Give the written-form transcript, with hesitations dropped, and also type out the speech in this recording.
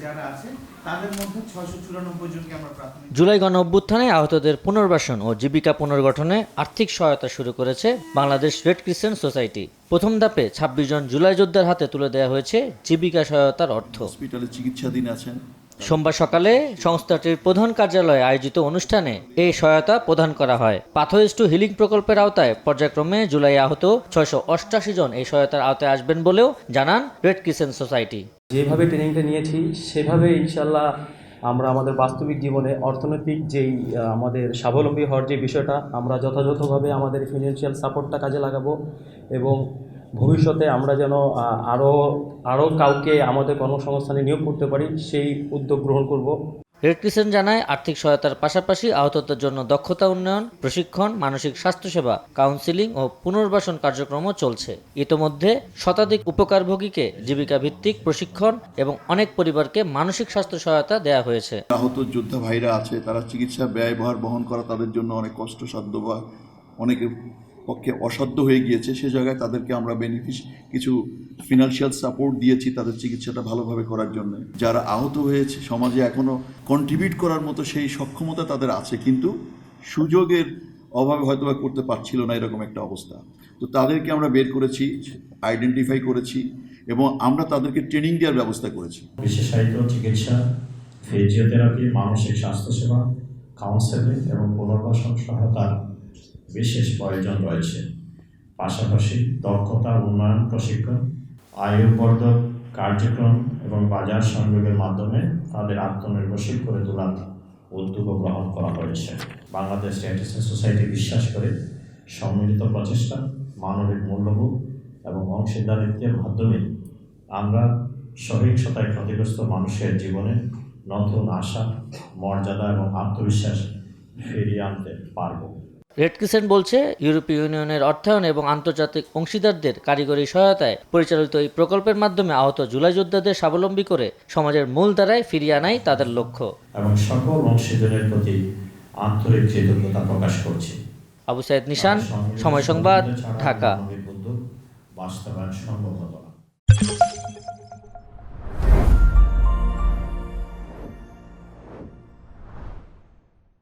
যারা আছে তাদের মধ্যে 694 জনকে আমরা প্রাথমিক। জুলাই গণঅভ্যুত্থানে আহতদের পুনর্বাসন ও জীবিকা পুনর্গঠনে আর্থিক সহায়তা শুরু করেছে বাংলাদেশ রেড ক্রিসেন্ট সোসাইটি। প্রথম ধাপে 26 জন জুলাই যোদ্ধার হাতে তুলে দেওয়া হয়েছে জীবিকা সহায়তার অর্থ। হসপিটালে চিকিৎসাধীন আছেন। সোমবার সকালে সংস্থাটির প্রধান কার্যালয়ে আয়োজিত অনুষ্ঠানে এই সহায়তা প্রদান করা হয়। পাথওয়েজ টু হিলিং প্রকল্পের আওতায় পর্যায়ক্রমে জুলাই আহত 688 জন এই সহায়তার আওতায় আসবেন বলেও জানান রেড ক্রিসেন্ট সোসাইটি। যেভাবে ট্রেনিংটা নিয়েছি সেভাবে ইনশাল্লাহ আমরা আমাদের বাস্তবিক জীবনে অর্থনৈতিক যেই আমাদের স্বাবলম্বী হওয়ার যে বিষয়টা আমরা যথাযথভাবে আমাদের ফিনান্সিয়াল সাপোর্টটা কাজে লাগাবো এবং ভবিষ্যতে আমরা যেন আরও কাউকে আমাদের কর্মসংস্থানে নিয়োগ করতে পারি সেই উদ্যোগ গ্রহণ করব। রেড ক্রিসেন্ট জানায় আর্থিক সহায়তার পাশাপাশি আহতদের জন্য দক্ষতা উন্নয়ন, প্রশিক্ষণ, মানসিক স্বাস্থ্যসেবা, কাউন্সিলিং ও পুনর্বাসন কার্যক্রমও চলছে। ইতোমধ্যে শতাধিক উপকারভোগীকে জীবিকা ভিত্তিক প্রশিক্ষণ এবং অনেক পরিবারকে মানসিক স্বাস্থ্য সহায়তা দেওয়া হয়েছে। আহত যোদ্ধা ভাইরা আছে, তারা চিকিৎসা ব্যয়ভার বহন করা তাদের জন্য অনেক কষ্টসাধ্য বা অনেকের পক্ষে অসাধ্য হয়ে গিয়েছে। সে জায়গায় তাদেরকে আমরা কিছু ফিনান্সিয়াল সাপোর্ট দিয়েছি তাদের চিকিৎসাটা ভালোভাবে করার জন্য। যারা আহত হয়েছে সমাজে এখনও কন্ট্রিবিউট করার মতো সেই সক্ষমতা তাদের আছে, কিন্তু সুযোগের অভাবে হয়তো বা করতে পারছিল না, এরকম একটা অবস্থা। তো তাদেরকে আমরা বের করেছি, আইডেন্টিফাই করেছি এবং আমরা তাদেরকে ট্রেনিং দেওয়ার ব্যবস্থা করেছি। বিশেষায়িত চিকিৎসা, ফিজিওথেরাপি, মানসিক স্বাস্থ্যসেবা, কাউন্সেলিং এবং পুনর্বাসন সহায়তার বিশেষ প্রয়োজন রয়েছে। পাশাপাশি দক্ষতা উন্নয়ন প্রশিক্ষণ, আয়ুবর্ধক কার্যক্রম এবং বাজার সংযোগের মাধ্যমে তাদের আত্মনির্ভরশীল করে তোলার উদ্যোগ গ্রহণ করা হয়েছে। বাংলাদেশ রেড ক্রিসেন্ট সোসাইটি বিশ্বাস করে সম্মিলিত প্রচেষ্টা, মানবিক মূল্যবোধ এবং অংশীদারিত্বের মাধ্যমে আমরা সহিংসতায় ক্ষতিগ্রস্ত মানুষের জীবনে নতুন আশা, মর্যাদা এবং আত্মবিশ্বাস ফিরিয়ে আনতে পারব। রেড ক্রিসেন্ট বলছে, ইউরোপীয় ইউনিয়নের অর্থায়ন এবং আন্তর্জাতিক অংশীদারদের কারিগরি সহায়তায় পরিচালিত এই প্রকল্পের মাধ্যমে আহত জুলাই যোদ্ধাদের স্বাবলম্বী করে সমাজের মূল ধারায় ফিরিয়ে আনাই তাদের লক্ষ্য। এবং সকল অংশীদারের প্রতি আন্তরিক কৃতজ্ঞতা প্রকাশ করছি। আবু সাইদ নিশান, সময় সংবাদ, ঢাকা। বাস্তবায়ন সম্ভব হতো না।